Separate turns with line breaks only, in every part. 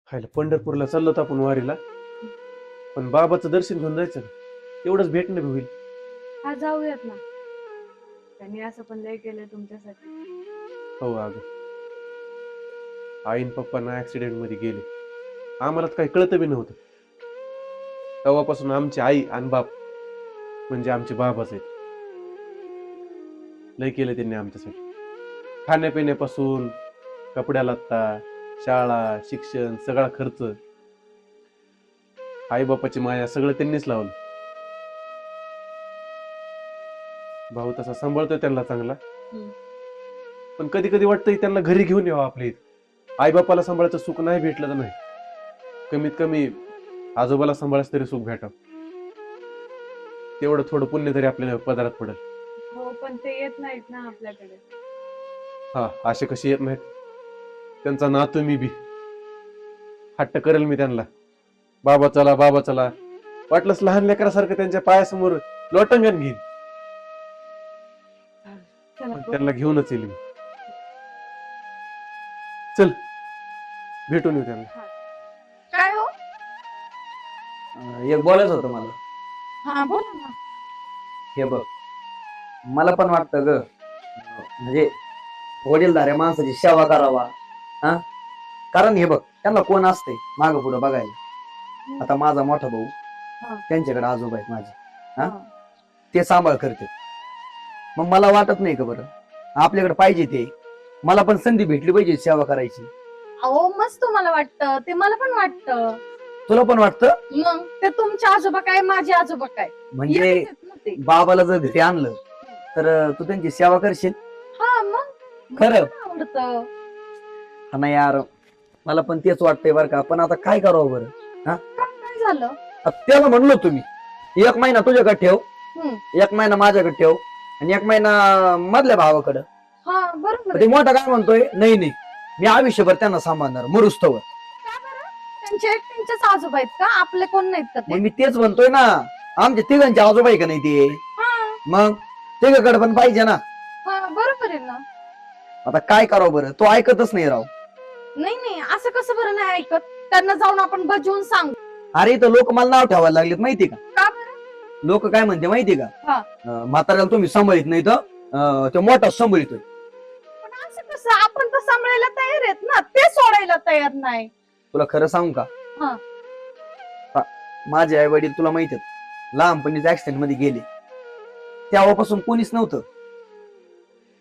हायला पंढरपूरला चाललो होतो आपण वारीला, पण बाबाचं दर्शन घेऊन जायचं ना, तेवढंच भेटणं बी होईल.
हा जाऊयात ना. त्यांनी असं पण लय केलंय तुमच्यासाठी.
हो अगं, आईन पप्पांना ऍक्सिडेंट मध्ये गेले, आम्हाला तर काही कळत बी नव्हतं. तेव्हापासून आमची आई आणि बाप म्हणजे आमचे बाबाच आहेत. लय केलं त्यांनी आमच्यासाठी, खाण्यापिण्यापासून कपड्या लत्ता, शाळा, शिक्षण, सगळा खर्च, आई बापाची माया सगळं त्यांनीच लावलं. भाऊ तसा सांभाळतोय त्यांना चांगला,
हम्म.
पण कधी कधी वाटतंय त्यांना घरी घेऊन यावं आपल्या इथं. आई बापाला सांभाळायचं सुख नाही भेटलं तर नाही, कमीत कमी आजोबाला सांभाळायचं तरी सुख भेटावं. तेवढं थोडं पुण्य तरी आपल्याला पदारात पडेल.
हो पण ते येत नाहीत ना आपल्याकडे.
हा, असे कशी येत नाहीत, त्यांचा नातू मी बी. हट्ट करेल मी त्यांना, बाबा चला बाबा चला, वाटलंच लहान लेकरासारखं त्यांच्या पायासमोर लोटांगण घेईन,
चला
पण त्यांना घेऊनच येईल मी. चल भेटून येऊ त्यांना.
काय हो?
एक बोलायचं होतं मला.
हा बोला ना.
हे बघ, मला पण वाटतं ग, म्हणजे वडीलधाऱ्या माणसाची सेवा करावा. हा, कारण हे बघ, त्यांना कोण असते माग पुढं बघायला. आता माझा मोठा भाऊ,
हा.
त्यांच्याकडे आजोबा आहेत माझे, हा?
हा.
ते सांभाळ करते. मग मला वाटत नाही का बरं, आपल्याकडे पाहिजे ते, मला पण संधी भेटली पाहिजे सेवा करायची.
अहो मस्त तुम्हाला वाटतं, ते मला पण वाटतं.
तुला पण वाटतं?
मग ते तुमचे आजोबा काय माझे आजोबा काय
म्हणजे
एकच आहेत ना ते.
बाबाला जर घरी आणलं तर तू त्यांची सेवा करशील?
हा मग
खरं?
आवडतं.
हा ना यार, मला पण तेच वाटतंय बरं का, पण आता काय करावं बरं.
काय झालं?
आता त्याला म्हणलो तुम्ही 1 महिना तुझ्याकडे ठेव,
हम्म.
1 महिना माझ्याकडे ठेव, आणि 1 महिना मधल्या भावाकडे.
हा बरोबर
ते
आहे.
मोठा काय म्हणतोय, नाही नाही मी आयुष्यभर त्यांना सांभाळणार मरुस्तवर.
का बरं? त्यांचे एकट्यांचेच आजोबा आहेत का, आपले कोण नाहीत का
मग
ते?
मी तेच म्हणतोय ना, आमच्या तिघांचे आजोबा आहे का नाही ते,
हा.
मग तिघाकडे पण पाहिजे ना.
हा बरोबर आहे ना.
आता काय करावं बरं, तो ऐकतच नाही राव.
नाही नाही असं कसं बरं नाही ऐकत, त्यांना जाऊन आपण बजवून सांगू.
अरे इथं लोक मला नाव ठेवायला लागलेत माहिती का.
का बरं?
लोक काय म्हणते माहिती का,
हा.
म्हाताऱ्याला तुम्ही सांभाळीत नाही तर तो मोठा सांभाळितोय.
पण असं कसं, आपण तर सांभाळायला तयार आहेत ना, ते सोडायला तयार नाही.
तुला खरं सांगू का,
हा.
माझे आई वडील तुला माहित आहेत, लहानपणीच ऍक्सिडेंट मध्ये गेले, तेव्हापासून कोणीच नव्हतं.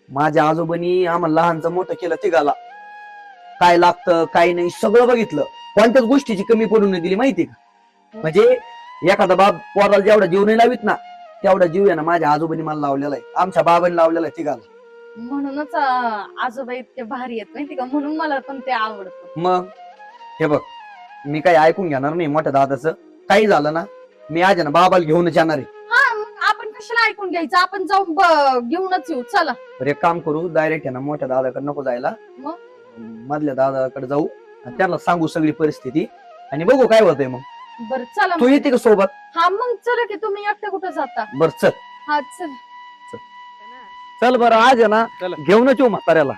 माझ्या आजोबांनी आम्हाला लहानचं मोठं केलं तिघाला, काय लागतं काय नाही सगळं बघितलं, कोणत्याच गोष्टीची कमी पडून नाही दिली माहिती का. म्हणजे एखादा बाप पोराला जेवढा जीव नाही लावित ना, तेवढा जीव आहे ना माझ्या आजोबांनी मला लावलेला आहे, आमच्या बाबांनी लावलेला आहे तिघाला.
म्हणूनच आजोबा इतके भारी आहेत माहिती का, म्हणून मला पण ते आवडतं.
मग हे बघ, मी काही ऐकून घेणार नाही मोठ्या दादाचं, काही झालं ना मी आज आहे ना बाबाला घेऊनच येणार आहे.
हा मग आपण कशाला ऐकून घ्यायचं, आपण जाऊन घेऊनच येऊ चला.
तर एक काम करू, डायरेक्ट आहे ना मोठ्या दादाकडे नको जायला,
मग?
मधल्या दादाकडे जाऊ आणि त्यांना सांगू सगळी परिस्थिती आणि बघू काय होतंय. मग
बरं चला
तू
मग.
येते का सोबत?
हा मग चला की, तुम्ही एकटे कुठं जाता?
बर चल.
हा चल.
चल बरं, आज आहे ना
चला.
घेऊनच येऊ म्हाताऱ्याला.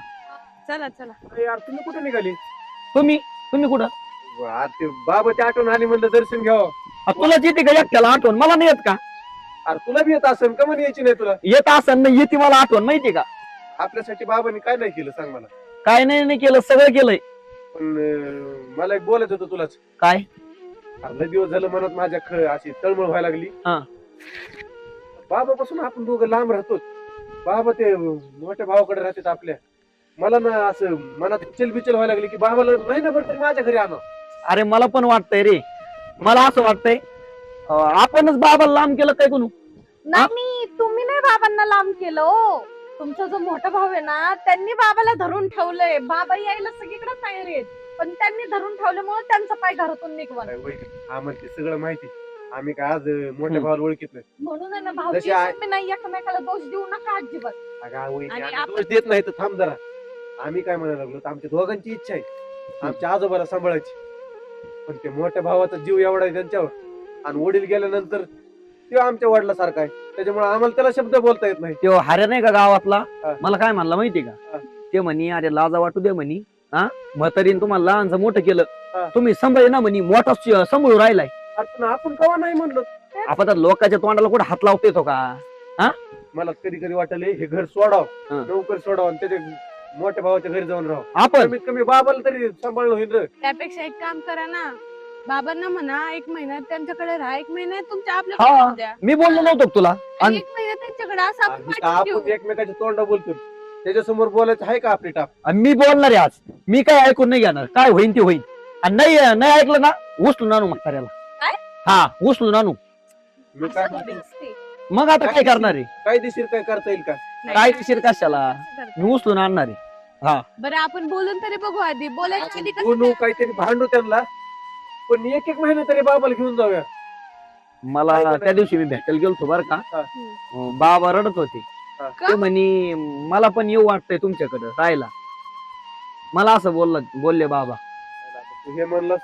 चला चला.
यार तुम्ही कुठे निघाली?
तुम्ही तुम्ही कुठं?
ते बाबाची आठवण आली म्हणलं दर्शन घ्यावं.
तुला येते का एकट्याला आठवण, मला नाही येत का?
अरे तुला बी येत असेल का, म्हणे यायची नाही तुला?
येत असं नाही, येते मला आठवण माहिती का.
आपल्यासाठी बाबांनी काय नाही केलं सांग मला.
काय नाही केलं, सगळं केलंय.
पण मला एक बोलायचं होतं तुलाच.
काय?
अर्धा दिवस झालं म्हणत माझ्या अशी तळमळ व्हायला लागली.
हा.
बाबापासून आपण दोघं लांब राहतो, बाबा ते मोठ्या भावाकडे राहतात आपल्या. मला ना असं मनात बिचल व्हायला लागली की बाबाला नाही ना बरं तरी माझ्या घरी आणा.
अरे मला पण वाटतंय रे, मला असं वाटतंय आपणच बाबाला लांब केलं काय कोणू.
नाही तुम्ही नाही बाबांना लांब केलं हो. तुमचा जो मोठा भाऊ आहे ना, त्यांनी बाबाला धरून ठेवलंय. बाबा यायला सगळीकडे तयार आहेत, पण त्यांनी धरून ठेवल्यामुळे त्यांचा पाय घरातून निघवा.
आम्हाला ते सगळं माहिती, आम्ही काय आज मोठ्या भावाला ओळखीत नाही.
म्हणून आहे ना
जशी
भाऊजी,
आहे-
तुम्ही नाही एकमेकाला दोष देऊ नका अजिबात.
अगं वहिनी,
आणि
आम्ही
आपण-
दोष देत नाही तर थांब जरा. आम्ही काय म्हणायला लागलो तर आमच्या दोघांची इच्छा आहे आमच्या आजोबाला सांभाळायची, पण ते मोठ्या भावाचा जीव एवढा आहे त्यांच्यावर, आणि वडील गेल्यानंतर तो आमच्या वडिलासारखा आहे, त्याच्यामुळे आम्हाला त्याला शब्द बोलता येत नाही.
तो हारे नाही का गावातला,
हा.
मला काय म्हणला माहिती
हा.
का, ते म्हणी अरे लाजा वाटू दे म्हणी, हा म्हातारीने तुम्हाला लहानचं मोठं केलं,
हा.
तुम्ही सांभाळे ना म्हणे मोठा सांभाळून राहिलाय.
पण आपण कवा नाही म्हणलो.
आपण आता लोकांच्या तोंडाला कुठे हात लावतो येतो का?
मला कधी कधी वाटलं हे घर सोडाव,
हा.
नोकर सोडाव आणि त्याच्या मोठ्या भावाच्या घरी जाऊन राहावं.
आपण
कमीत कमी बाबाला तरी सांभाळणं होईल रे.
त्यापेक्षा एक काम करा ना, बाबांना म्हणा 1 महिना त्यांच्याकडे राहा, 1 महिना तुमच्या
हा.
आपल्याकडे द्या,
मी बोललो नव्हतो का तुला?
आणि 1 महिना त्यांच्याकडे असं आपण
आणि
वाटून घेऊ.
आपण एकमेकाच्या तोंडा बोलतो, त्याच्यासमोर बोलायचं आहे का आपली टाप?
आणि मी बोलणार आहे आज. मी काय ऐकून नाही घेणार, काय होईन ते होईन. आणि नाही ऐकलं ना, उचलून आणू म्हाताऱ्याला.
काय?
हा, उचलून आणू.
मी काय
असं
म्हणतो,
थोडी असते.
मग आता काय करणार आहे?
कायदेशीर काय करता येईल का?
नाही,
काय
नाही,
विषय कशाला?
असं करता.
मी उचलून आणणार आहे.
बरं आपण बोलून तरी बघू आधी, बोलायच्या आधी कसं
बोलू काहीतरी भांडू त्यांना, पण एक महिना तरी बाबाला घेऊन जाऊया.
मला त्या दिवशी मी भेटायला गेलतो बरं का. बाबा रडत होते.
हा.
ते म्हणे मला पण येऊ वाटतंय तुमच्याकडे राहायला. मला असं बोलले बाबा.
तू हे म्हणलं,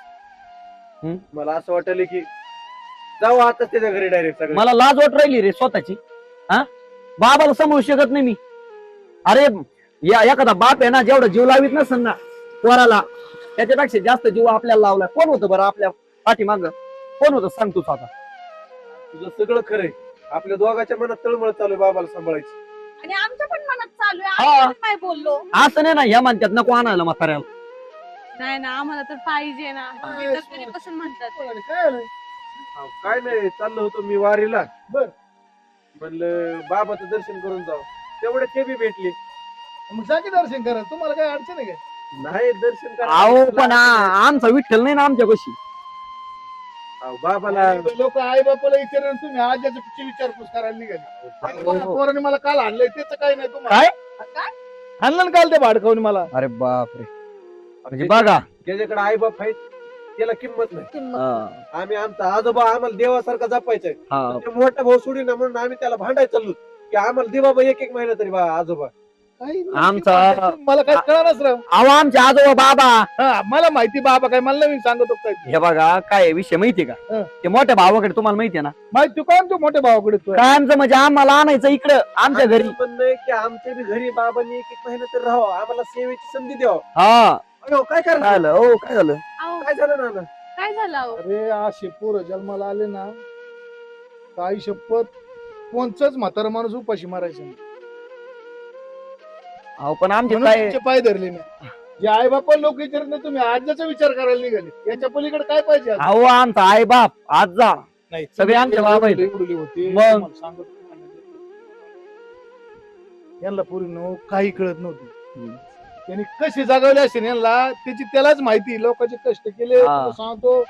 हम्म.
मला असं वाटलं की जाऊ आता त्याच्या घरी डायरेक्ट सगळं.
मला लाज वाट राहिली रे स्वतःची. हा, बाबाला सांभाळू शकत नाही मी. अरे एखादा बाप आहे ना, जेवढा जीव लावित नसेल ना पोराला, त्याच्यापेक्षा जास्त जीव आपल्याला लावलाय. कोण होतं बरं आपल्या पाठीमाग? कोण होतं सांग तू स्वतः.
तुझं सगळं खरंय. आपल्या दोघांच्या मनात तळमळ चालू आहे बाबाला सांभाळायची.
आणि आमच्या पण मनात चालू आहे,
हा.
आम्ही काय बोललो.
असं नाही ना, ह्या म्हणतात नको आणायला म्हाताऱ्याला.
नाही ना, आम्हाला तर पाहिजे ना, तुम्ही तर कधीपासून म्हणतात.
काय नाही, चाललो होतो मी वारीला. बर म्हणलं बाबाचं दर्शन करून जाऊ, तेवढे ते बी भेटले.
मग जा की दर्शन करा, तुम्हाला काय अडचण आहे काय?
नाही दर्शन करा.
अहो पण आमचा विठ्ठल नाही ना आमच्या कशी.
बाबाला
लोक आई बापाला विचारून तुम्ही आज्याची विचारपूस करायला निघाली. पोराने मला काल आणलंय, त्याचं काही नाही तुम्हाला.
काय?
आणलं ना काल ते भाडकावून मला.
अरे बापरे. म्हणजे बघा,
ज्याच्याकडे आई बाप आहेत त्याला किंमत नाही.
हा,
आम्ही आमचा आजोबा आम्हाला देवासारखा जपायचाय.
हा.
ते मोठा भाऊ सोडी ना म्हणून आम्ही त्याला भांडायला चाललो की आम्हाला दे बाबा एक महिना तरी आजोबा.
काही नाही.
आमचा-
मला काय कळणारच राव.
अहो आमचे आजोबा बाबा.
हा, मला माहिती बाबा काय मला नवीन सांगतो काय ते.
हे बघा काय विषय माहितीये का?
हं.
ते मोठ्या भावाकडे तुम्हाला माहितीये ना
माहिती तू काय तू मोठ्या भावाकडे तू
काय आमचं, म्हणजे आम्हाला आणायचं इकडं आमच्या घरी.
आमचं म्हणणं आहे की आमच्या बी घरी बाबांनी एक महिना तरी राहावं, आम्हाला सेवेची संधी द्यावं.
हा,
अयो, काय
काय
करणार?
झालं? हो काय झालं?
अहो,
काय झालं नाना?
काय झालं अहो?
अरे असे पोरं जन्माला आले ना, काही शपथ कोणचंच म्हातारा माणूस उपाशी मारायचं नाही.
अहो पण आमचे
म्हणून
काय,
तुमचे पाय धरले नाही. जे आई बापा लोक विचारत नाही, तुम्ही आज्याचा विचार करायला निघाले. याच्या पलीकडे काय पाहिजे आज?
अहो आमचा आई बाप आजा
नाही,
सगळे आमचे बाबा आहेत.
एवढे होते.
मग?
तुम्हाला सांगतो. यांना पूर्ण काही कळत नव्हतं. त्यांनी कशी जागवले असेल यांना, त्याची त्यालाच माहिती. लोकांचे कष्ट केले,
हा.
तुला सांगतो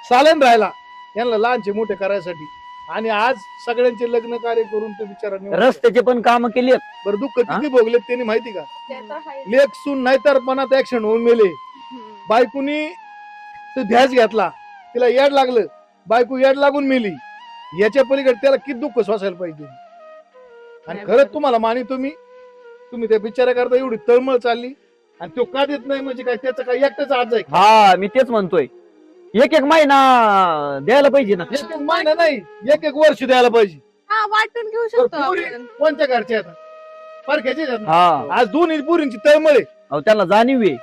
चालन राहिला यांना लहानचे मोठे करायसाठी. आणि आज सगळ्यांचे लग्न कार्य करून ते बिचारांनी
रस्त्याचे पण काम केली.
बरं दुःख किती भोगलेत त्यांनी माहिती का?
ते तर आहे.
लेख सून नाही तर पणात ऍक्शन होऊन मेले.
हम्म.
बायकोनी तो ध्यास घेतला, तिला याड लागलं, बायको याड लागून मेली. याच्या पलीकडे त्याला किती दुःख सोसायला पाहिजे. आणि
नाही,
खरंच
बरोबर.
तुम्हाला मानी तुम्ही त्या बिचारा करता एवढी तळमळ चालली. आणि तो का देत नाही म्हणजे काय, त्याचं काय एकट्याच आज आहे?
हा, मी तेच म्हणतोय. एक महिना द्यायला पाहिजे ना.
एक महिना नाही, एक वर्ष द्यायला पाहिजे.
हा, वाटून घेऊ शकतो
पोरी
आपण.
कोणत्या घरच्या आहेत? परक्याचे आहेत ना?
हा,
आज दोन्ही पुरींची तळमळ आहे.
अहो त्यांना जाणीव आहे.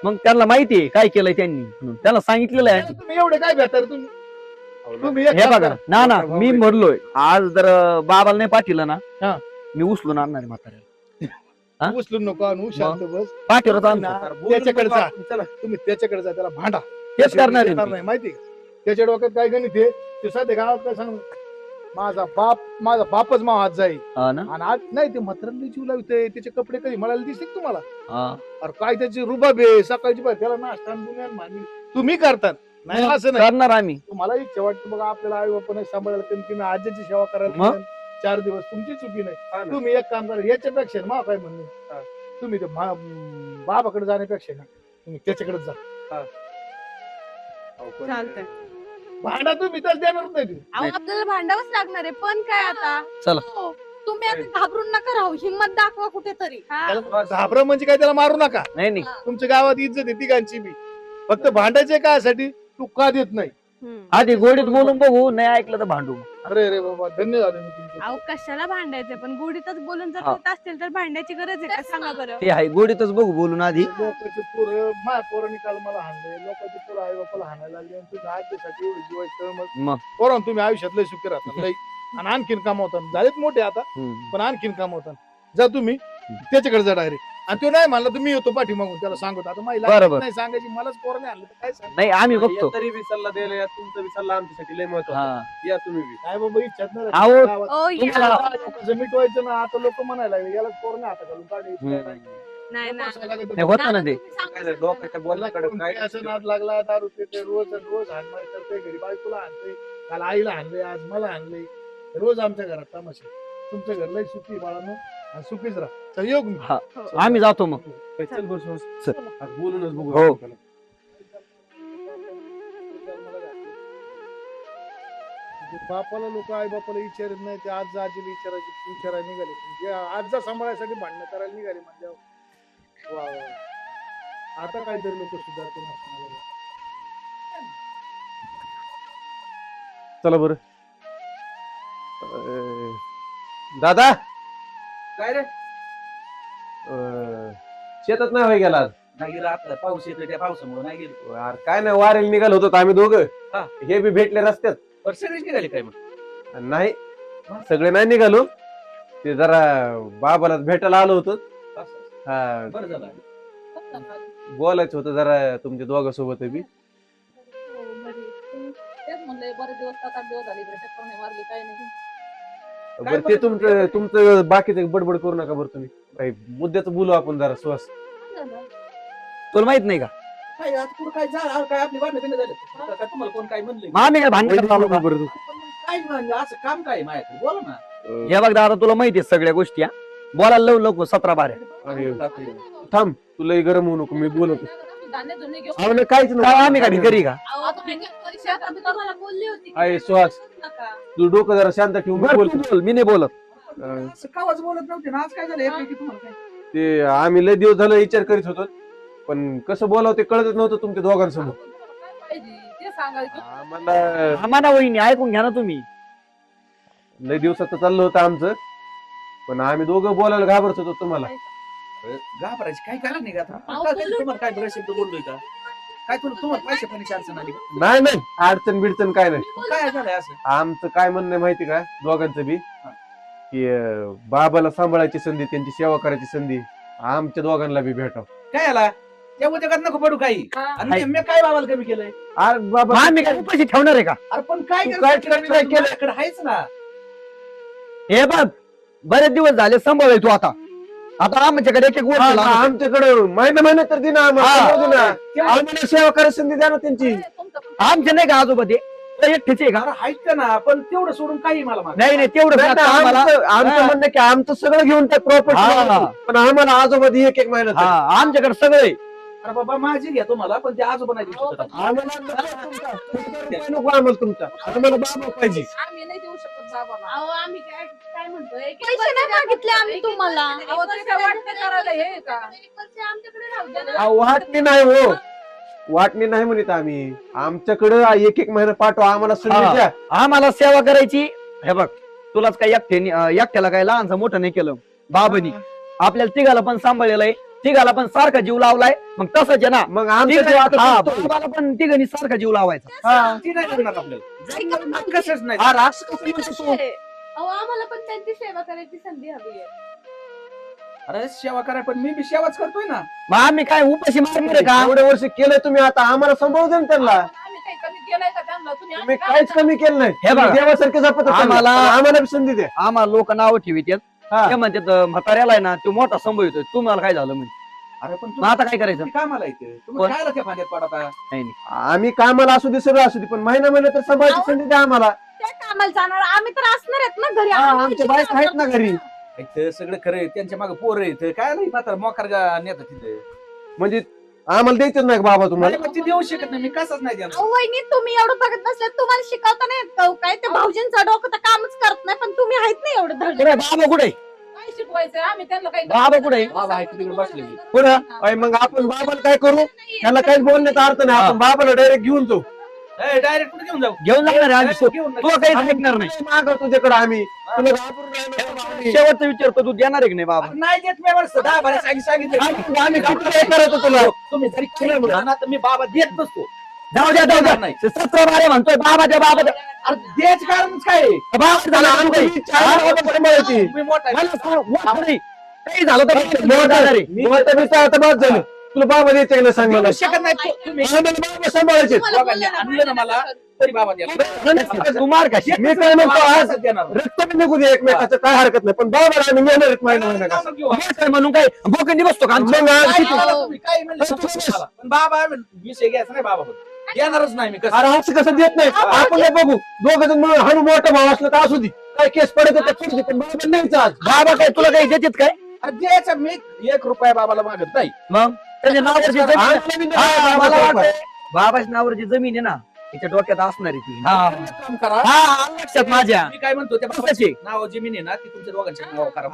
मग त्यांना माहितीये काय केलंय त्यांनी, म्हणून त्यांना सांगितलेलं आहे.
तुम्ही एवढे काय भेटणार तुम्ही एक
हे
काम
बघा
करा.
ना ना, मी म्हणलोय आज जर बाबाला नाही पाठीलं ना,
हा.
मी उचलून आणणार म्हाताऱ्याला. हा?
उचलून नको आणू, शांत बस.
पाठीवरच आणतो.
त्याच्याकडे जा.
चला.
तुम्ही त्याच्याकडे जा, त्याला भांडा.
तेच करणार आहे
येणार
मी.
नाही माहिती का? त्याच्या डोक्यात काय गणित आहे ते साधे गावात काय सांग. माझा बापच माव आज जाईल.
हा ना.
आणि आज नाही ते म्हाताऱ्याला जीव लावते. त्याचे कपडे कधी मला दिसते का तुम्हाला?
हा.
अरे काय त्याची रुबाब आहे. सकाळची बाहेर त्याला नाश्ता आणि दुनिया मानली तुम्ही करतात. नाही असं नाही.
करणार आम्ही.
तुम्हाला इच्छा वाटतं बघा आपल्याला आई बापाने सांभाळायला, कमी कमी आजीची सेवा करायला
मग?
मिळेल. 4 दिवस तुमची चुकी नाही.
हा ना.
तुम्ही एक काम करा, याच्यापेक्षा मला काय म्हणणे,
हा.
तुम्ही ते बाबाकडे जाण्यापेक्षा ना तुम्ही त्याच्याकडे जा.
अहो, पण-
चालतंय.
भांडा तुम्ही तर देणार नाही तुम्ही.
अहो, आपल्याला भांडावंच लागणार आहे, पण काय आता?
चला.
हो.
तुम्ही आता घाबरून नका राहू, हिंमत दाखवा कुठेतरी.
हा.
त्याला घाबरा म्हणजे काय, त्याला मारू नका.
नाही नाही.
तुमच्या गावात इज्जत आहे तिघांची बी. फक्त भांडायचे काय साठी, तू का देत नाही?
हम्म.
आधी गोडीत बोलून बघू, नाही ऐकलं तर भांडू.
अरे रे बाबा, धन्यवाद मी तुमचे.
अहो कशाला भांडायचं पण गोडीतच बोलून जर
हा.
होत असतील तर भांडायची गरज आहे का सांगा बरं.
ते आहे गोडीतच बघू बोलून आधी.
लोकांचे पोरं माझ्या पोरांनी काल मला हाणले, लोकांचे पोरं आई बापाला हाणायला लागले आणि तुम्ही आजच्यासाठी एवढी जीवाची मग
मग
पोरांनो तुम्ही आयुष्यात लय सुखी राहता लय आणि आणखीन कामवतात झालेत मोठे आता पण आणखीन कामवतात जा तुम्ही त्याच्याकडे जा डायरेक्ट आणि तो नाही म्हणला तुम्ही येतो पाठी मागून त्याला सांगतो आता माझी लायकी
बरोबर.
नाही सांगायची मलाच पोराने आणलं तर काय सांग
नाही आम्ही बघतो.
तरी बी सल्ला द्यायला या, तुमचा बी सल्ला आमच्यासाठी लय महत्वाचा
हा.
या तुम्ही बी.
काय बाबा इच्छाच नाही
अहो,
राहत. गावात
ओ या.
तुम्हाला-
लोकांचं मिटवायचं ना आता लोक म्हणायला लागले याला पोरने हाता घालून काढायचं
हम्म.
काय
नाही ना
नाही होत ना ते.
काय नाही, डोक्याच्या बोलण्याकडे काय
असं नाद लागला दारू पिते रोज रोज हाणमार करते घरी बायकोला हाणते काल आईला हाणले आज मला हाणले रोज आमच्या घरात तमाशा तुमचं घर लय सुखी बाळांनो आणि सुखीच राहा चल येऊ का मी?
हा. आम्ही जातो मग.
काय, चल बरं सुहास.
चल.
आज बोलूनच बघू
हो.
आपण त्याला.
बापाला लोक आई बापाला विचारत नाही ते आज आजीला विचारायला निघाले पण जे आजचा सांभाळायसाठी भांडणं करायला निघाले म्हणजे वा वा. आता काहीतरी लोक सुधारते ना
चला बरं. दादा
काय रे
शेतात नाही होय गेला आज?
नाही गेलं आपला पाऊस येतोय त्या पावसामुळे नाही गेलो
अरे काय नाही, वारेल निघालो होतो आम्ही दोघं.
हा.
हे बी भेटले रस्त्यात.
पण सगळेच निघाले काय मग
नाही सगळे नाही निघालो, ते जरा बाबाला भेटायला आलो होतो.
असं.
हा,
बरं झालं
बोलायचं होतं जरा तुमच्या दोघांसोबत बी.
तेच म्हणले बरेच दिवस 7-8 दिवस झाले इकडे चक्कर नाही मारली काही नाही.
बरं ते तुमचं बाकीचं बडबड करू नका बरं तुम्ही. काही मुद्द्याचं बोलू आपण जरा सुहास.
काय झालं?
तुला माहित नाही का
काय आज पुढं काय जा काय आपली भांडणं बिंड झाले काय तुम्हाला कोण काय म्हणले
मग आम्ही काय भांडण करायला आलो का?
बरं तू.
काय म्हणलं असं काम काय माझ्याकडे बोला ना
हे बघ दादा तुला माहिती आहे सगळ्या गोष्टी. हा. बोलायला लावू नको 17-12.
अरे, थांब, तुलाही गरम होऊ नको, मी बोलतो.
धान्य धुणे घेऊन
अहो, नाही, काहीच
काय आम्ही काय भिकारी का?
आता मी शेतात मी तुम्हाला बोलली होती की
आहे सुहास,
नका.
तू डोकं जरा शांत ठेवून
बरं,
बोल.
तू बोल मी नाही बोलत.
असं कावाच बोलत नव्हते ना आज काय झालं यापैकी तुम्हाला काय
ते आम्ही लय दिवस झालं विचार करीत होतो, पण कसं बोलावं ते कळतच नव्हतं तुमच्या दोघांसमोर.
काय पाहिजे ते सांगायचं.
आम्हाला
आम्हाला वहिनी ऐकून घ्या ना तुम्ही.
लय दिवसाचं चाललं होतं आमचं, पण आम्ही दोघं बोलायला घाबरत होतो तुम्हाला.
घाबरायची काय कारण नाही का आता?
अहो,
काय
बोलू-
तुम्हाला काय बरं शब्द बोललोय का काय तुम्हाला पैसे पाण्याची अडचण आली का?
नाही नाही, अडचण बिडचण काय नाही.
काय झालंय असं
आमचं काय म्हणणं आहे माहिती का दोघांचं बी, की बाबाला सांभाळायची संधी, त्यांची सेवा करायची संधी आमच्या दोघांना बी भेटाव.
काय आला त्या उद्योगात नको पडू काही
हा.
आणि मी काय बाबाला कमी केलंय
अरे बाबा,
मग आम्ही काय उपाशी ठेवणार आहे का?
अरे पण काय
तू काय कमी नाही केलं?
माझ्याकडे आहेच ना
हे बघ बरेच दिवस झाले सांभाळ तू आता. आता आमच्याकडे एक एक वर्ष लागलं.
आमच्याकडे महिना तर दिना
हा.
आम्हाला सेवा करायची संधी द्या ना त्यांची.
तुमचं पण-
आमचे नाही का आजोबा ते एकटेच आहे का?
अरे आहेत का ना पण तेवढं सोडून काही मला माग
नाही नाही तेवढं
नाही,
फक्त
नाही,
आम्हाला.
आमचं म्हणणं की आमचं सगळं घेऊन टाक
हा.
प्रॉपर्टी, पण आम्हाला आजोबा दे एक महिना.
हा आमच्याकडे सगळं आहे.
अरे बाबा माझी घ्या तुम्हाला पण ते आजोबा नाही देऊ शकत.
आम्हाला नको, आम्हाला तुमचा आम्हाला बाबा पाहिजे.
आम्ही नाही देऊ शकत बाबाला.
अहो आम्ही काय म्हणतोय एक
पैसे नाही मागितले आम्ही तुम्हाला.
अहो, ते काय वाटतं करायला हे का?
आमच्याकडे राहू द्या ना.
अहो, वाटणी नाही हो, वाटणी नाही म्हणत आम्ही. आमच्याकडं एक एक महिना पाठवा, आम्हाला संधी
हा.
द्या.
आम्हाला सेवा करायची. हे बघ तुलाच काय एकट्याला काय लहानचं मोठं नाही केलं बाबांनी. आपल्याला तिघाला पण सांभाळलेलं आहे, तिघाला पण सारखा जीव लावलाय. मग तसंच आहे ना,
मग आमच्या जेव्हा
हा,
आता
बाबाला पण तिघांनी सारखा जीव लावायचा.
हा.
ती नाही करणार आपल्याला जमणार नाही, कसंच नाही
अरे असं कसं म्हणतो तू?
अहो आम्हाला पण त्यांची सेवा करायची संधी हवी आहे.
अरे सेवा करा पण मी बी सेवाच करतोय ना
मग आम्ही काय उपाशी मारणार आहे का?
एवढे वर्ष केलंय तुम्ही, आता आम्हाला सांभाळू द्या ना त्यांना.
आम्ही काही कमी केलंय का त्यांना? तुम्ही
तुम्ही
आम्ही
काहीच कमी केलं नाही.
हे बघा.
तुम्ही देवासारखे जपत असाल.
आम्हाला-
आम्हाला बी संधी द्या.
आम्हाला लोक नाव ठेवित
हा.
ते म्हणतात म्हाताऱ्याला आहे ना तो मोठा संभवितोय, तुम्हाला काय झालं म्हणजे?
अरे पण
मग आता काय करायचं?
तुम्ही कामाला येते तुम्ही
कोण?
खायला त्या पाण्यात पडता
नाही नाही.
आम्ही कामाला असू दे सगळं असू दे, पण महिना तर सांभाळायची संधी द्या आम्हाला.
त्या कामाला जाणार आम्ही तर असणार आहेत ना घरी.
हा,
आम्ही
आमचे बायका आहेत ना घरी.
इथं सगळं खरं आहे, त्यांच्या मागे पोरं येत काय नाही मात्र मोकार नेतात तिथे
म्हणजे आम्हाला द्यायचं नाही का बाबा तुम्हाला?
मला ती देऊ शकत नाही मी कसंच नाही देणार
अहो, वहिनी तुम्ही एवढं बघत नसले तुम्हाला शिकवता नाही येत का हो? काय ते भाऊजींचं डोकं तर कामच करत नाही, पण तुम्ही आहेत ना एवढं धड.
कुठे बाबा कुठे?
काय शिकवायचं आम्ही त्यांना काही
बाबा कुठे?
बाबा आहे तिकडे बसलेली.
पुढं अय, मग आपण बाबाला काय करू? त्याला काहीच बोलण्याचा अर्थ नाही. आपण बाबाला डायरेक्ट घेऊन जाऊ.
डायरेक्ट कुठे घेऊन जाऊ
घेऊन जाणार आहे आम्ही.
घेऊन
तुला काही ऐकणार नाही.
मागं तुझ्याकडे आम्ही तुला घाबरून राहिलो बाबा आम्ही.
शेवटचं विचारतो तू देणार आहे की नाही बाबा?
नाही देत मी वर्ष 10 बारा सांगितलं
आम्ही कुठं काय करायचं तुला
तुम्ही जरी केलं म्हणा ना तर मी बाबा देत नसतो.
जाऊ द्या
देणार नाही.
17 बारे म्हणतोय बाबाच्या बाबाच्या
अरे द्यायचं कारणच काय आहे?
बाबा झाला
आमची इच्छा आहे बाबा सांभाळायची.
तुम्ही मोठा आहे.
मला सांग, वाट नाही. काही झालं तर जाणार आहे.
मोठं मी तर आता बाद झालं तुला बाबा द्यायचं की नाही सांग मला
देऊ शकत नाही तू- तुम्ही
आम्हाला बाबा सांभाळायचे
दोघांनी आणलं ना मला तरी बाबा द्या.
तू मार कशी
मी काय म्हणतो आज
बाबा देणार.
रक्त बी निघू दे एकमेकाचं काय हरकत नाही पण बाबा आम्ही नेणार आहेत महिना का
जाऊन घेऊ.
काय म्हणून काय बोकंडी बसतो का आमच्या?
मग आज
काय
किती-
म्हणलं तुम्ही? काय म्हणलं तुम्हाला? पण बाबा विषय घ्यायचा नाही बाबा देणारच नाही मी कसं
अरे असं कसं देत नाही आपण नाही बघू दोघ जण मिळून हाणू मोठा भाव असला तर असू दे काय केस पडत तर पडू पण बाबा नाहीच आज
बाबा काय तुला काही देतात काय?
अरे द्यायचा मी 1 रुपया बाबाला मागत नाही.
मग त्याच्या नावावरची जमीन आहे.
आम्हाला बी
हा,
नाही
मला
बाबा
वाटतंय बाबाच्या नावावरची जमीन आहे ना त्याच्या डोक्यात असणार आहे ती.
काम करा.
हा आलं लक्षात माझ्या.
मी काय म्हणतो त्या
तसंच
बाबाची
आहे.
नाव जमीन आहे ना ती तुमच्या दोघांच्या नाव करा.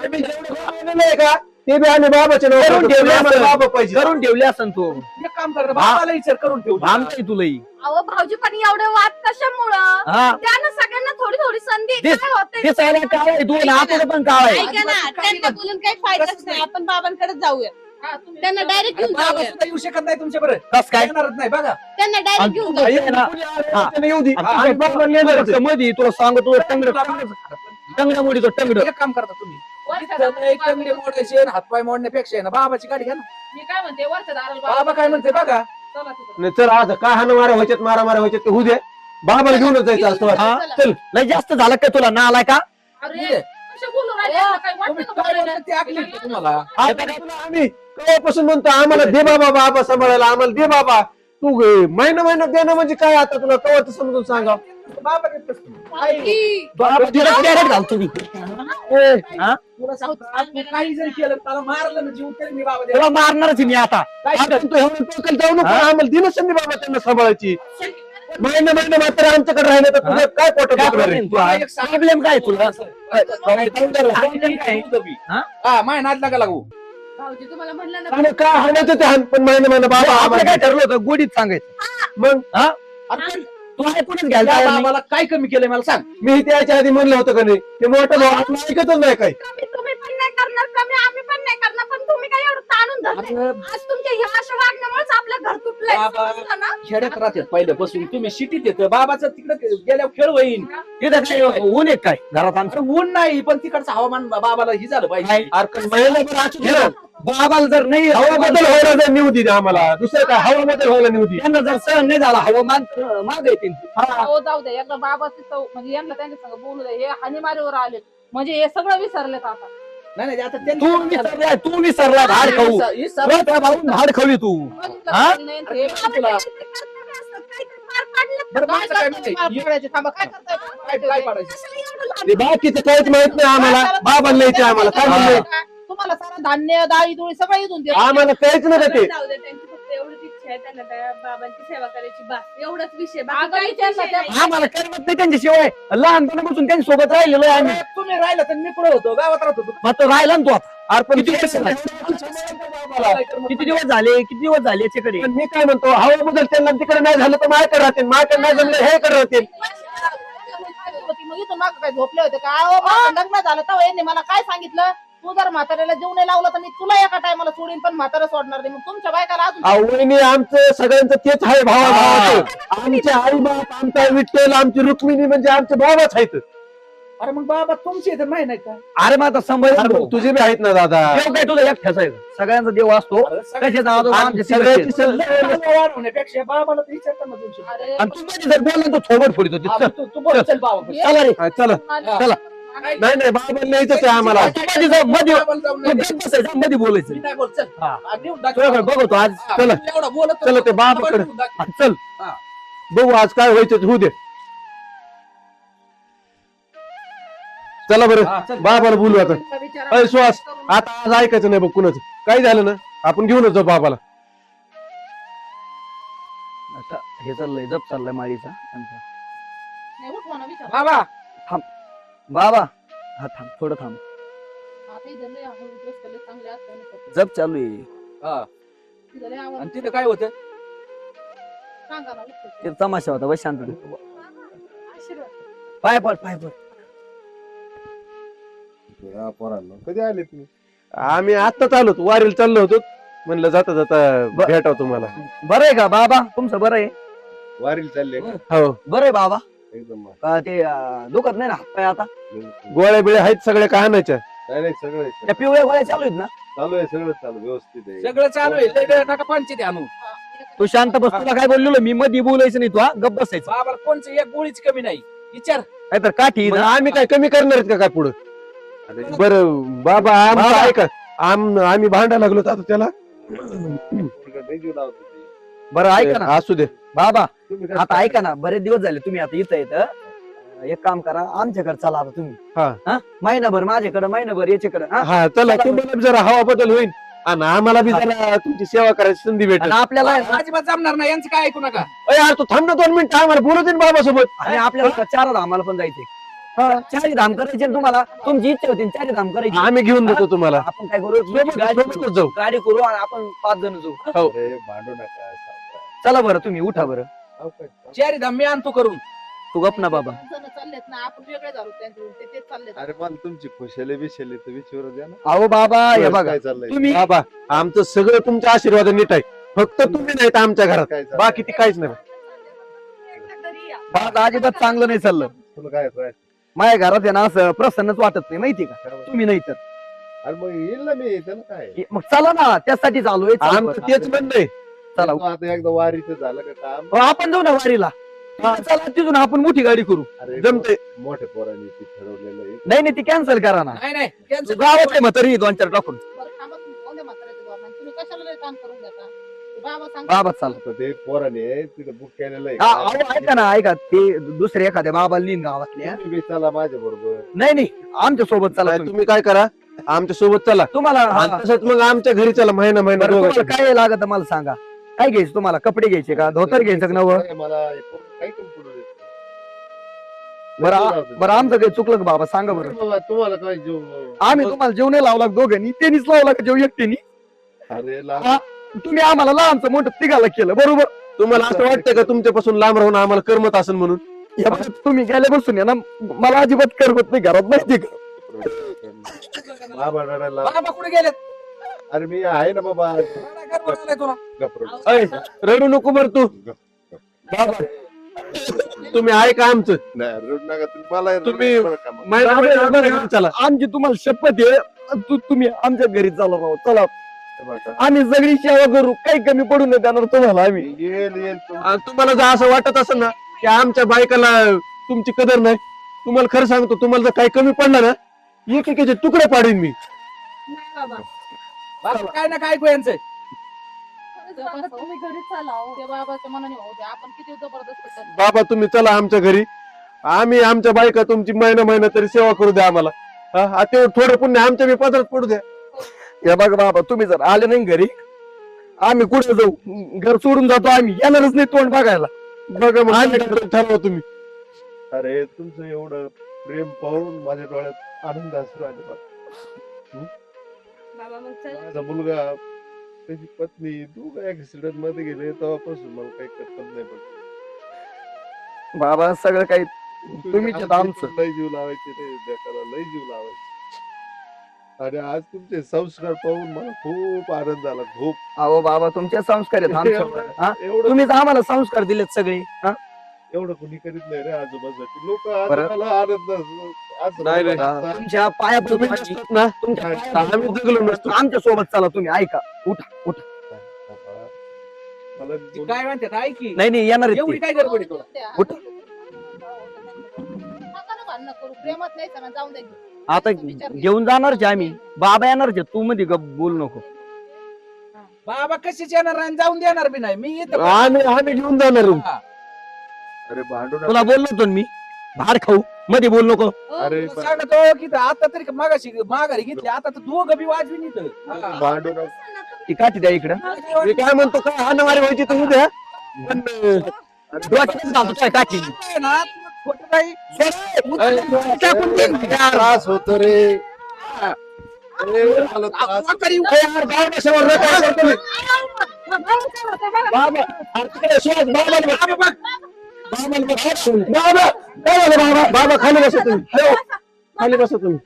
आम्ही जेवढं कमावलेलं नाही का ते बी आम्ही बाबाच्या नावावर
करून
करतो.
ठेवले
आम्हाला
असेल.
बाबा पाहिजे
करून ठेवले असं तू
एक काम करा बाबाला विचार करून ठेवू.
भामतोय तुलाही.
अहो भाऊजी पण एवढे वाद कशामुळं
हा
द्या ना सगळ्यांना थोडी थोडी संधी
तेच-
काय होतंय
ते सायला काळ आहे तू आणि आपण पण काळ आहे.
ऐका ना त्यांना बोलून काही फायदाच नाही. आपण बाबांकडे जाऊया.
हा, तुम्ही-
त्यांना डायरेक्ट घेऊन
बाबा
जाऊया.
सुद्धा येऊ शकत नाही तुमच्या बरं
कस काय?
येणारच नाही बघा.
त्यांना डायरेक्ट
आणि
घेऊन
तू
जाऊया.
आहे ना,
कुणी आलं
हा.
त्याने येऊ दे
आणि
आम्ही बाबा नेणार आहेत.
मध्ये तुला सांगतो टंगडा मोडीतो टंगड.
एक काम करता तुम्ही
वर्षात
एक टंगडे मोडायचे आणि हातपाय मोडण्यापेक्षा आहे ना बाबाची गाडी घ्या ना.
मी काय म्हणते वर्षात
बाबा काय म्हणते बघा.
चला तिकडं.
नाही चल आज काय हाण मारा व्हायच्यात मारा व्हायच्यात ते होऊ दे बाबाला घेऊनच जायचं असतो
हा
चला.
चल लय जास्त झालं काय तुला ना आलाय का?
अरे कशा बोलू राहिले यांना काय
तुम्ही
वाटतं का
काय
बोलायला?
म्हणता ते ऐकलं का तुम्हाला
आम्ही केव्हापासून म्हणतो आम्हाला दे बाबा सांभाळायला आम्हाला दे बाबा तू महिना देणं म्हणजे काय आता तुला केव्हा समजून सांगा
बाबा देत असतो. काय?
तुला कॅरेट घालतो मी. हा?
तुला सांगतो, आज मी काही जरी केलं त्याला मारलं ना जीव तरी मी बाबा देत
तुला मारणारच आहे मी आता.
काय
आपण तो एवढं टोकल जाऊ नको
हा?
आम्हाला दिनच संधी बाबा त्यांना सांभाळायची महिना मात्र आमच्याकडे राहिलं तर तुझं काय पोटात
काय
दुखणार आहे?
problem तुला? Problem काय तुला? हा?
हा माय नाद लागा लागू.
भाऊजी तुम्हाला म्हणलं ना
आणि काय हाणायचं ते हाण पण महिना बाबा
आपलं
आम्हाला
काय ठरलं होतं गोडीत सांगायचं.
मग
अरे
तू ऐकूनच
त्या
घ्यायला तयार नाही.
बाबाला काय कमी केलंय मला सांग.
मी त्याच्या आधी म्हणलं होतं का नाही ते मोठं भाऊ आपलं ऐकतच नाही काही
कमी तुम्ही पण नाही करणार कमी आम्ही पण नाही करणार पण तुम्ही काय एवढं ताणून धरते
अरे
आज तुमच्या ह्या अशा वागण्यामुळेच आपलं घर तुटलंय
बाबा.
समजलं ना?
खेड्यात राहतात पहिल्यापासून तुम्ही सिटीत येतं बाबाचं तिकडे गेल्यावर खेळ होईल.
तिथं काय ऊन आहे काय घरात आमच्या?
अरे ऊन नाही पण तिकडचं हवामान बाबाला ही झालं पाहिजे.
अरे महिनाभर असू दे ना.
बाबाला जर नाही
हवा बदल व्हायला जर नेऊ दे आम्हाला दुसरं काय हवा बदल व्हायला नेऊ दे
त्यांना जर सहन नाही झाला हवामान तर माग येतील.
हो जाऊ दे एकदा बाबाची चव म्हणजे यांना त्यांच्या संग बोलू दे हे हानीमारीवर आले म्हणजे हे सगळं विसरलेत आता.
नाही आता
तू विसरला भाड खाऊ
ही सर्व
त्या भाऊन भाड खावी तू.
बघितलं
हा?
का नाही? ते
बाबा
तुला-
काहीतरी कर्तव्य असतं, काहीतरी पार पाडलं
बरं,
काय
माझं काय
करताय
म्हणते?
मार पडायचे? थांबा, काय करताय?
काय पाडायचं
कशाला एवढं लाड?
ते बाकीचं काहीच माहित नाही आम्हाला बाबा न्यायचे आम्हाला काय म्हणलं
तुम्हाला सारं धान्य डाळी दुळी सगळं इथून देतो.
आम्हाला काहीच नाही ते
जाऊ दे त्यांची फक्त एवढीच इच्छा आहे त्यांना त्या बाबांची सेवा करायची बस एवढाच विषय बाकी
अगं,
काहीच
विचारलं
विषय
त्या-
नाही.
आम्हाला करमत नाही त्यांच्याशिवाय लहानपणापासून त्यांच्या सोबत राहिलेलो आहे आम्ही.
अरे, तुम्ही राहिला तर मी कुठे होतो गावात राहत होतो.
मग तो राहिला ना तू आता.
अरे पण
किती वर्ष झाले? किती दिवस झाले याच्याकडे.
पण मी काय म्हणतो हवा बदल त्यांना तिकडे नाही झालं तर माझ्याकडे राहतील माझ्याकडे नाही जमलं हे कडे राहतील
मग इथून मागं काय झोपले होते का अहो, माझं लग्न झालं तेव्हा यांनी मला काय सांगितलं तू जर म्हाताऱ्याला जेवण नाही लावलं तर मी तुला एका टायमाला सोडीन पण म्हातारा सोडणार नाही मग तुमच्या बायकाला अजून
वहिनी आमचं सगळ्यांचं तेच आहे भावाचं आमचे आई बाप आमचा विठ्ठल आमची रुक्मिणी म्हणजे आमचे भावच आहेत
अरे मग बाबा तुमचे इथं नाही का?
अरे मग आता संभाळ
अरे मग तुझे बी आहेत ना दादा
देव काय तुझा एकट्याच आहे का? सगळ्यांचा देव असतो.
अरे,
कशाचा आदर आमच्या
सगळ्याची
तिघांचे.
सल्ला-
वाढवण्यापेक्षा बाबाला तर विचारता ना तुमची.
अरे
आणि तू मध्ये जर बोलला तर थोबड फोडीत होती.
हा, तू बोल चल बाबा.
चला रे
हा, चला
चला.
नाही बाबा न्यायचंच आहे आम्हाला
तू मध्ये जा, मध्ये
बाबाला जाऊन
तू
नाही
गप्प बसायचं, मध्ये बोलायचं.
मी नाही बोल, चल.
हा.
हा, नेऊन दाखव.
तुझ्याकडे बघतो आज.
हा,
चला.
मी एवढं बोलत
चला ते
होतो.
बाबाकडे
नेऊन दाखव.
हा, चल
हा.
बघू आज काय व्हायचं होऊ दे चला बरं
हा, चल.
बाबाला बोलू आता
विचार
अय सुहास आता आज ऐकायचं नाही बघ कुणाचं काय झालं ना आपण घेऊनच जाऊ बाबाला
आता हे चाललंय जप चाललाय माळीचा आमचा.
नाही, उठ म्हणा, विचार.
बाबा
बाबा हा थांब थोडं थांब.
आता इथं लय आवड, दिवस लय चांगले असतात ना.
जप चालू आहे.
हा.
इथं लय आवड.
आणि तिथं काय होतं
सांगा ना उठतो.
ते तमाशा होता बस शांत तू.
आशीर्वाद.
पाय पड पाय पड.
पोरांनो कधी आले तुम्ही?
आम्ही आत्ताच आलो वारीला चाललो होतो म्हणलं जाता जाता भेटाव तुम्हाला.
बरं आहे का बाबा तुमचं बरं आहे?
वारीला चालले का?
हो
बरं आहे बाबा.
एकदम मस्त.
ते दुखत नाही ना हातपाय आता?
गोळ्या बिळ्या आहेत सगळ्या काय आणायच्या.
नाही सगळं
त्या पिवळ्या गोळ्या चालू आहेत ना?
चालू आहे, सगळं चालू व्यवस्थित आहे.
सगळं चालू आहे लय वेळ नका पंचायती आणू.
हा,
तू शांत बस. तुला काय बोललो मी मध्ये बोलायचं नाही. तू हा गप्प बसायचं.
बाबा कोणचं एक गोळीच कमी नाही विचार.
नाही तर काठी
मग
ना.
आम्ही काय कमी करणार आहेत का काय पुढं?
अरे,
बरं बाबा आमचं
बाबा.
ऐका. आम्ही भांडायला लागलो आता त्याला.
पोरगं लय जीव लावतं ते.
बरं ऐका ना
असू दे.
बाबा.
तुम्ही काय
आता ऐका ना बरेच दिवस झाले तुम्ही आता इथं येतं. एक काम करा आमच्याकडे चला आता तुम्ही.
हा.
हा महिनाभर माझ्याकडे महिनाभर याच्याकडे. हा?
हा चला तुम्हाला बी जरा हवा बदल होईल आणि आम्हाला बी जरा तुमची सेवा करायची संधी भेटेल.
आणि आपल्याला आहे ना,
अजिबात जमणार नाही यांचं काय ऐकू नका.
अरे यार तू थांब ना 2 मिनिटं आम्हाला बोलू दे ना बाबासोबत.
आणि आपल्याला 4 धामाला पण जायचंय. चारी धाम करायचे ना तुम्हाला. तुमची इच्छा होती 4 धाम करायची.
आम्ही घेऊन देतो तुम्हाला.
आपण काय करू गाडी
सोबतच जाऊ.
गाडी करू आणि आपण 5 जण जाऊ.
अरे, भांडू नका सावकाश.
चला बरं तुम्ही उठा बरं.
सावकाश.
चारी धाम मी आणतो करून.
तू गप ना बाबा.
जण चाललेत ना आपण वेगळे झालो त्यांच्याकडून ते तेच चाललेत.
अरे मला तुमची खुशाली बिशाली तर विचारू द्या ना.
अहो बाबा हे बघा
काय चाललंय?
तुम्ही
बाबा आमचं सगळं तुमच्या आशीर्वाद नीट आहे. फक्त तुम्ही नाही तर आमच्या घरात
काय चाललंय?
बाकी ती काहीच नाही.
एकदा घरी या.
बाबा अजिबात चांगलं नाही चाललं.
तुला काय काय?
माझ्या घरात आहे ना असं प्रसन्नच वाटत नाही माहिती का? तुम्ही नाही तर
अरे मग येईल ना मी त्याला काय?
मग चला ना त्यासाठी चालू आहे. चला
आमचं
बरं.
तेच म्हणणं आहे.
चला
तू आता एकदा वारीचं झालं का काम?
हो, आपण जाऊ ना वारीला. चला तिथून आपण मोठी गाडी करू.
अरे
जमते.
मोठ्या पोरांनी ते ठरवलेलं आहे.
नाही नाही ती कॅन्सल करा ना.
नाही नाही त्यांचं
गावात आहे म्हातारी 2-4 टाकून.
बरं थांबा तुम्ही कोणत्या म्हाताऱ्याचे बाबा तुम्ही कशाला लय काम करून देता ते बाबा सांग.
बाबा चाल.
आता ते पोराने तिथे बुक केलेलं
अहो, ऐका ना ऐका ते दुसऱ्या एखाद्या बाबाला नेईन गावातल्या.
तुम्ही बी चला माझ्या बरोबर.
नाही नाही आमच्या सोबत चला
नाही,
तुम्ही.
तुम्ही काय करा आमच्या सोबत चला
तुम्हाला
आणि
हा,
तसंच मग आमच्या घरी चला महिना
बरं, तुम्हाला
दोघांचं.
काय लागत मला सांगा. काय घ्यायचं तुम्हाला? कपडे घ्यायचे का? धोतर घ्यायचं का नवं?
काय मला हे पोरं काही कमी पडू देत नाही.
बरं आमचं काही चुकलं का बाबा सांगा बरं.
बाबा, तुम्हाला काय जीव
आम्ही तुम्हाला जेवण लावला का दोघांनी? त्यांनीच लावला का जेव एकट्यानी?
अरे
हा, तुम्ही आम्हाला लहानचं मोठं तिघाला केलं बरोबर.
तुम्हाला असं वाटतं का तुमच्यापासून लांब राहून आम्हाला करमत असेल म्हणून?
या बघा, तुम्ही गेल्यापासून आहे ना मला अजिबात करमत नाही घरात माहिती का?
बाबा रडायला.
बाबा कुठे गेलेत?
अरे मी आहे ना बाबा.
रडा गडबड आलाय तुला.
गप्प.
अय, रडू नको बर तू. बाबा तुम्ही ऐका आमचं.
नाही रडू नका तुम्ही. मला
तुम्ही-
रडू नका मग.
महिना घरी चला.
आमची तुम्हाला शपथ आहे तुम्ही आमच्या घरी चला राव. चला
हे बघा.
आम्ही सगळी सेवा करू. काही कमी पडू नये देणार तुम्हाला आम्ही.
येईल
आणि तुम्हाला जर असं वाटत असेल ना की आमच्या बायकाला तुमची कदर नाही, तुम्हाला खरं सांगतो तुम्हाला जर काही कमी पडलं ना एकेकीचे तुकडे पाडीन मी.
नाही बाबा.
बाबा काय ना काय ऐकू यांचं.
खरंच बाबा, तुम्ही घरी चला हो.
ते बाबाच्या मनाने होऊ दे आपण किती जबरदस्त करतो.
बाबा तुम्ही चला आमच्या घरी. आम्ही आमच्या बायका तुमची महिना तरी सेवा करू द्या आम्हाला. हा, ते थोडं पुण्य आमच्या बी पदरात पडू द्या.
या बघा बाबा तुम्ही जर आले नाही घरी आम्ही कुठे जाऊ? घर सोडून जातो आम्ही. येणारच नाही तोंड बघायला.
बघा मग काय करायचं ठरवा तुम्ही.
अरे तुमचं एवढं प्रेम पाहून माझ्या डोळ्यात आनंद असतो आले बा.
बाबा मग चल.
माझा मुलगा त्याची पत्नी दोघं ऍक्सिडेंट मध्ये गेले तेव्हापासून मला काही करता नाही पडलं.
बाबा सगळं काही तुम्हीच आहेत आमचं.
लय जीव लावायचे रे देखाला, लय जीव लावायचे. आणि आज तुमचे संस्कार पाहून मला खूप आनंद झाला. खूप.
अहो बाबा तुमचे संस्कार आहेत आमच्यावर. हा?
एवढं
तुम्हीच आम्हाला संस्कार दिलेत सगळे. हा?
एवढं कोणी करीत नाही रे आजूबाजूची लोक.
बरं.
मला आनंद असं
नाही रे.
मला
तुमच्या पाया पडतो
तुम्ही
आम्ही.
नसतात ना
तुमच्या
काय?
पाया
आम्ही जगलो नसतो.
आमच्या सोबत चला तुम्ही. ऐका उठा उठा.
मला
ती काय म्हणतात ऐकी.
नाही नाही येणार आहेत
एवढी
ते.
काय गडबड आहे तुला?
उठ.
नका ना भांडणं करू प्रेमात नाही ना जाऊन द्या.
आता घेऊन जाणारच आहे आम्ही. बाबा येणारच आहे. तू मध्ये गप बोलू नको.
बाबा कशीच येणार नाही आणि जाऊन देणार बी नाही. मी येतो.
आम्ही घेऊन जाणार आहे.
हा.
अरे भांडू नका.
तुला बोललो होतो ना मी भाड खाऊ मध्ये बोल नको.
अरे
तुला सांगतो की आता तरी मागाशी माघारी घेतली आता तर दोघं बी वाजवी इथं. हा.
भांडू नका.
ती काठी द्या इकडं.
मी काय म्हणतो काय हाणामारी व्हायची तर उद्या पण
डोक्यात घालतो काय काठी.
काय ना, तुला खोटं नाही.
त्रास होतो रे. अरे, मला त्रास
माघारी
यार, गाव कशावर रे, काय करतो मी? बाबा अरे तिकडे सुहास, बाबाला बघ. बाबाला बघ. बाबा काय झालं बाबा? बाबा खाली बसा तुम्ही. हॅलो, खाली बसा तुम्ही.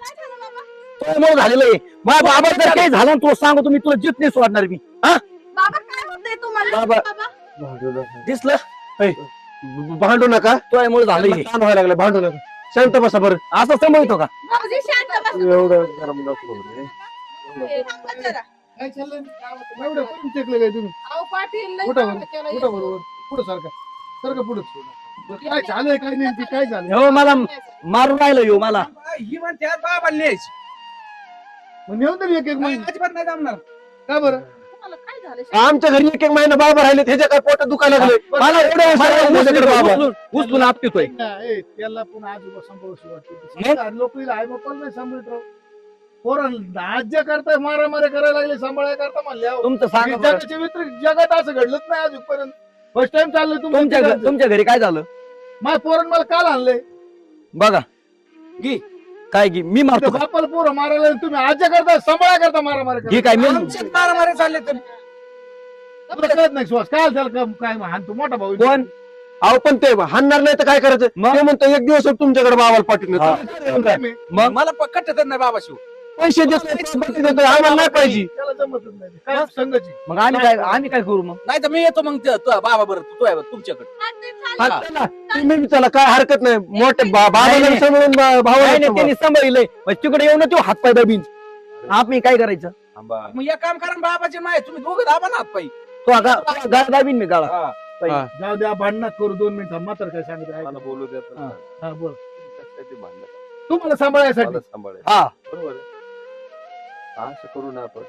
त्यामुळे झालेलं आहे माझ्या बाबा जर काही झालं ना, तुला सांगतो मी तुला जित नाही सोडणार मी.
बाबा काय होतंय तुम्हाला
बाबा.
बाबा
दिसलं
भांडू नका.
त्यामुळे झालं हे.
ताण व्हायला लागलं. भांडू नका. शांत बसा बरं.
असं समजतो का?
भाऊजी शांत बसा.
एवढं गरम नको होऊ रे.
थांबा जरा.
काय चाललंय एवढं करून टेकलं काय तुम्ही
अहो पाटील लय
कुठं
काम केलं
कुठं बरोबर पुढं सारखं पुढं काय झालंय काय नेमकी काय झालं
हो मला मारून राहिलं यो मला.
ही म्हणते बाबाला न्यायची
मग नेऊन तरी एक महिना
अजिबात नाही जमणार.
का बरं
तुम्हाला काय झालं
आमच्या घरी एक महिना बाबा राहिले त्याच्या काय पोटात दुखायला लागले.
मला उचलून आपटतोय.
ए, त्याला पण आजोबा सांभाळूशी वाटते लोक आई बापाला नाही सांभाळत राव पोरण राज्य करताय मारामारी करायला लागले सांभाळायला करता म्हणले अहो.
तुमचं सांगा बरं.
जगाच्या व्यतिरिक्त जगात असं घडलंच नाही अजूनपर्यंत फर्स्ट टाइम चाललंय
तुमच्या घरी काय झालं
माझ्या पोरण मला काल आणलंय
बघा घे काय घे मी मारतो का?
बापाला पोरं मारायला आणि तुम्ही राज्य करता सांभाळा करता मारामारी
घे काय मी
आमच्यात मारामारी चालले तर
तुला कळत नाही सुहास काय झालं काय हाणतो मोठा भाऊ
कोण
अहो पण ते हाणणार नाही तर काय करायचं?
मग?
ते म्हणतो एक दिवस तुमच्याकडे बाबाला पाठवून
हा.
देतो.
मला कटत नाही बाबा शिव.
पैसे देतो property देतो, आम्हाला नाही पाहिजे.
त्याला जमतच नाही काय संघाची
मग आम्ही काय करू मग
नाही तर मी येतो मग बाबा बरं तू आहे तुमच्याकडे.
हा, चला. तुम्ही चला काय हरकत नाही. मोठे बाबाला
नाही.
सांभाळून
नाही,
भावाला
नाही, त्यांनी सांभाळलंय मग तिकडे येऊन तो हात पाय दाबीन आम्ही काय करायचं
मग एक काम करा ना बाबाचे माय तुम्ही दोघं दाबा ना हात पायी.
तो गाळ दाबीन मी गाळा
हा.
जाऊ द्या भांडणात करू 2 मिनिटं म्हातार काय सांगत आहे
मला बोलू देत
हा.
हा बोल
कशासाठी भांडण
तुम्हाला सांभाळायसाठी
मला सांभाळेल
हा
बरोबर आहे असं करू ना आपण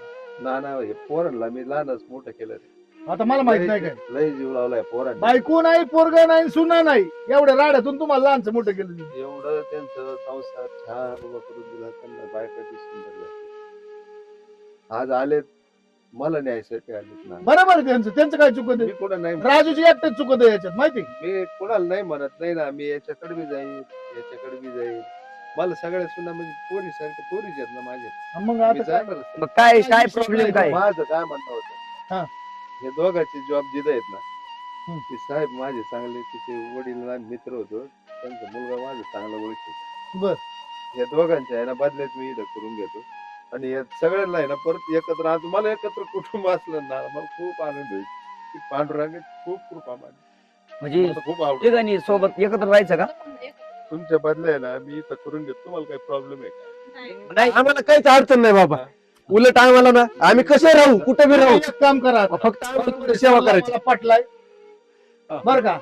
ना हे पोरांना मी लहानच मोठं केलं रे.
आता मला माहित नाही काय
लय जीव लावलाय पोरांना
बायको नाही पोरग नाही सुना नाही एवढ्या राड्यातून तुम्हाला लहानचं मोठं केलं मी.
एवढं त्यांचं संसार छान उभा करून दिला त्यांना बायका बी सुंदर झाली. आज आलेत मला न्यायसाठी आलेत ना
बरोबर आहे त्यांचं काय चुकत
मी कुठं नाही
राजूची एकटंच चुकत आहे याच्यात माहिती
मी कुणाला नाही म्हणत नाही ना मी याच्याकडे बी जाईल याच्याकडे बी जाईल मला सगळ्या सुना म्हणजे पोरी सारखे पोरीच आहेत ना माझ्या
मग
मी
आता काय
जाणारच.
मग काय प्रॉब्लेम काय
माझं काय म्हणणं
हा.
होतं हे दोघांचे जॉब जिथं आहेत ना
हम्म.
ते साहेब माझे चांगले तिचे वडील लहान मित्र होतो त्यांचा मुलगा माझा चांगला ओळखी
बर
या दोघांच्या आहे ना बदल्यात मी इथं करून घेतो आणि या सगळ्यांना आहे ना परत एकत्र आज मला एकत्र कुटुंब असलं ना मला खूप आनंद होईल की पांडुरंगात खूप कृपा माझी
म्हणजे
मला खूप आवडत
तिघांनी सोबत एकत्र राहायचं का
तुमच्या बदल्या आहे ना मी इथं करून घेतो तुम्हाला काही प्रॉब्लेम आहे का?
नाही आम्हाला काहीच अडचण नाही बाबा. उलट आम्हाला ना आम्ही कसे राहू कुठे बी राहू
एक काम करा आता.
फक्त आम्हाला सेवा करायची.
मला पटलाय बर का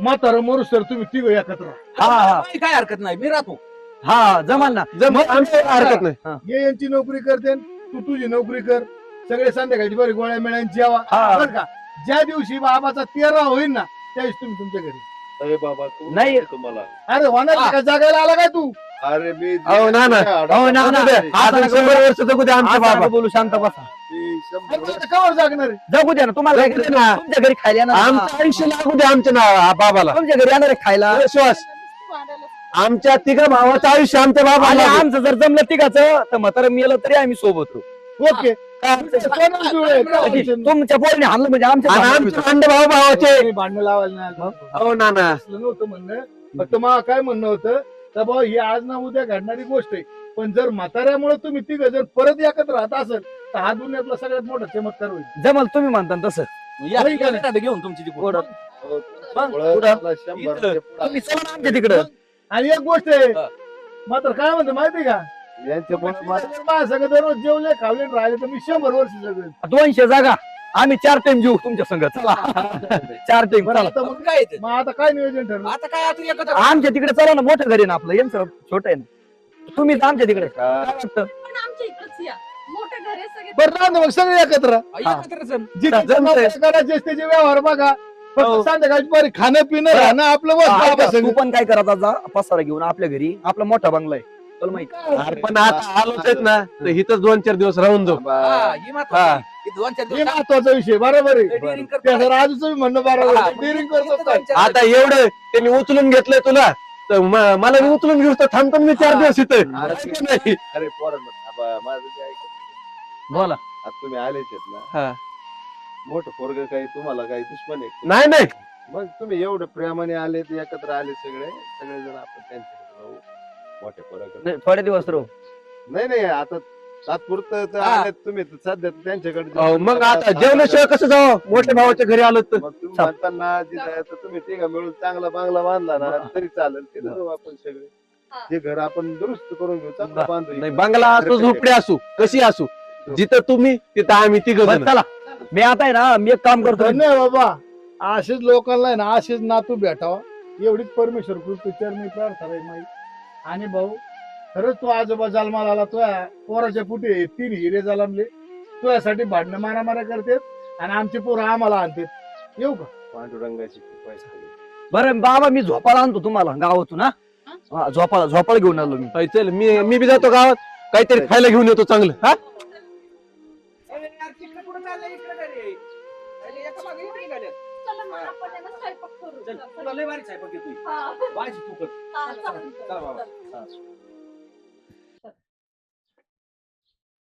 म्हातारं मरू सर तुम्ही तिघ एकत्र राहा.
हा
काय हरकत नाही मी राहतो.
हा जमान ना
आमची हरकत नाही.
हे यांची नोकरी करते तू तुझी नोकरी कर सगळे संध्याकाळची बरी गोळ्या मिळायची जेवा
हा.
बर का ज्या दिवशी बाबाचा 13 होईल ना त्या दिवशी तुम्ही तुमच्या घरी
अरे बाबा तू
नाही.
तुम्हाला
अरे होणार का जागायला आला काय तू
अरे मी
अहो, ना, ना.
अहो, ना, ना.
अजून 100 वर्ष जगू दे आमचे
असं
बाबा.
नका बोलू शांत बसा
मी शंभर
अरे आता कवर जागणार आहे?
जगू द्या ना तुम्हाला काय
जगू दे
करायचं?
ना.
तुमच्या घरी खायला येणार ना.
आमचं आयुष्य लागू दे आमच्या बाबाला.
तुमच्या घरी येणार आहे खायला
विश्वास आमच्या तिघ भावाचं आयुष्य आमच्या
आणि
बाबाला
आमचं जर जमलं तिघाचं तर म्हातारं मेलं तरी आम्ही सोबत राहू.
ओके कोणाला जुळ आहे? काय
म्हणजे
टेन्शन नाही.
तुमच्या पोरीने हाणलं म्हणजे आमच्या
आणि
भावाला
आमचे भांडे भाऊ भावाचे.
कोणी भांडणं लावायला नाही आलं.
हो ना ना
असलं नव्हतं म्हणणं फक्त मला काय म्हणणं होतं तर भाऊ ही आज ना उद्या घडणारी गोष्ट आहे पण जर म्हाताऱ्यामुळे तुम्ही तिघ जर परत एकत्र राहत असेल तर हा दुनियातला सगळ्यात मोठा चमत्कार होईल
जमल तुम्ही म्हणता ना तसं
या
होईल का नाही?
ताटं घेऊन तुमची ती
गोड.
पुढं 100 ते पुढं.
तुम्ही चला ना आमच्या तिकडं
आणि एक गोष्ट आहे
हा.
मात्र काय म्हणतो माहिती का
यांच्या पुढं
जर माझ्या सगळं दररोज जेवले खावले राहिले तर मी 100 वर्ष जगेल
200 जागा आम्ही 4 टाइम जेऊ तुमच्या संघ चला 4 टाइम
बरं,
चला
आता मग
काय येते
मग आता काय नियोजन ठरलं
आता काय आता एकत्र
आमच्या तिकडे चला ना मोठं घरी ना आपलं यांचं छोटं आहे ना तुम्ही आमच्या तिकडे काय वाटतं
पण आमच्या इकडच या मोठे घर आहे सगळे
बरं राहणं मग सगळे एकत्र
एकत्रच आहे.
जिथे
जमतंय.
करायचे त्याचे व्यवहार बघा
हो.
फक्त संध्याकाळची बरी खाणं पिणं राहणं आपलं बस
हा,
बाबा
ऐका,
संग.
तू पण काय करत जा पसारा घेऊन आपल्या घरी आपला मोठा बंगला आहे तुला माहिती
अरे पण आता आलोच आहेत ना तर इथं 2-4 दिवस राहून जाऊ.
हा, ही महत्वाची.
हा.
ही 2-4
हे
दिवस
महत्वाचा विषय बरोबर आहे
डेअरिंग करतो.
त्याचं राजूचं बी म्हणणं बरोबर
हा.
आहे. डेअरिंग करतो काय
आता एवढं त्यांनी उचलून घेतलंय तुला तर मला बी उचलून घेऊ तर थांबतो मी 4 दिवस इथं.
अरे
नाही.
अरे पोरांनो थांबा माझं जे ऐकत
बोला
आता तुम्ही आलेच आहेत ना
हा.
मोठं पोरग काही तुम्हाला काही दुश्मन आहे
नाही नाही
मग तुम्ही एवढं प्रेमाने आले ते एकत्र आले सगळेजण आपण त्यांच्याकडे राहू मोठ्या पोराकडे
नाही, थोडे दिवस राहू.
नाही आता तात्पुरतं तर
हा.
आलेत तुम्ही तर सध्या त्याच्याकडे
अहो, मग आता जेवणाशिवाय कसं जावं मोठ्या भावाच्या घरी आलो तर
मग तुम्ही म्हणताना जिथं तर तुम्ही तिघा मिळून चांगला बांगला बांधला ना तरी चालेल तिथं राहू आपण सगळे
हा.
हे घर आपण दुरुस्त करून घेऊ चांगलं बांधू
नाही बंगला असो झोपडी असू कशी असू जिथं तुम्ही तिथं आम्ही तिघ
बरं, चला मी आता आहे ना मी एक काम करतो
नाही बाबा असेच लोकांना आहे ना असेच नातू भेटावा एवढीच परमेश्वर कृपेच्या मी प्रार्थना आहे माई. आणि भाऊ खरंच तो आजोबा जन्माला आला तो पोराच्या पुढे 3 हिरे जन्मले तुझ्यासाठी भांडणं मारामाऱ्या करतात आणि आमची पोरं आम्हाला आणतात येऊ का
पांडुरंगाची कृपा आहे सगळी.
बरं बाबा मी झोपाळा आणतो तुम्हाला गावातून हा झोपाळा घेऊन आलो मी.
चल मी बी जातो गावात काहीतरी खायला घेऊन येतो चांगलं हा
तिकडे कुठं चाललंय इकडे काय रे? अरे, एका मागे एक निघाल्यात.
चला मग आपण आहे ना स्वयंपाक करू.
चल, तुला लय भारी स्वयंपाक येतोय.
हा.
भाजी तू कर.
हा, चालेल.
चला बाबा.
चल.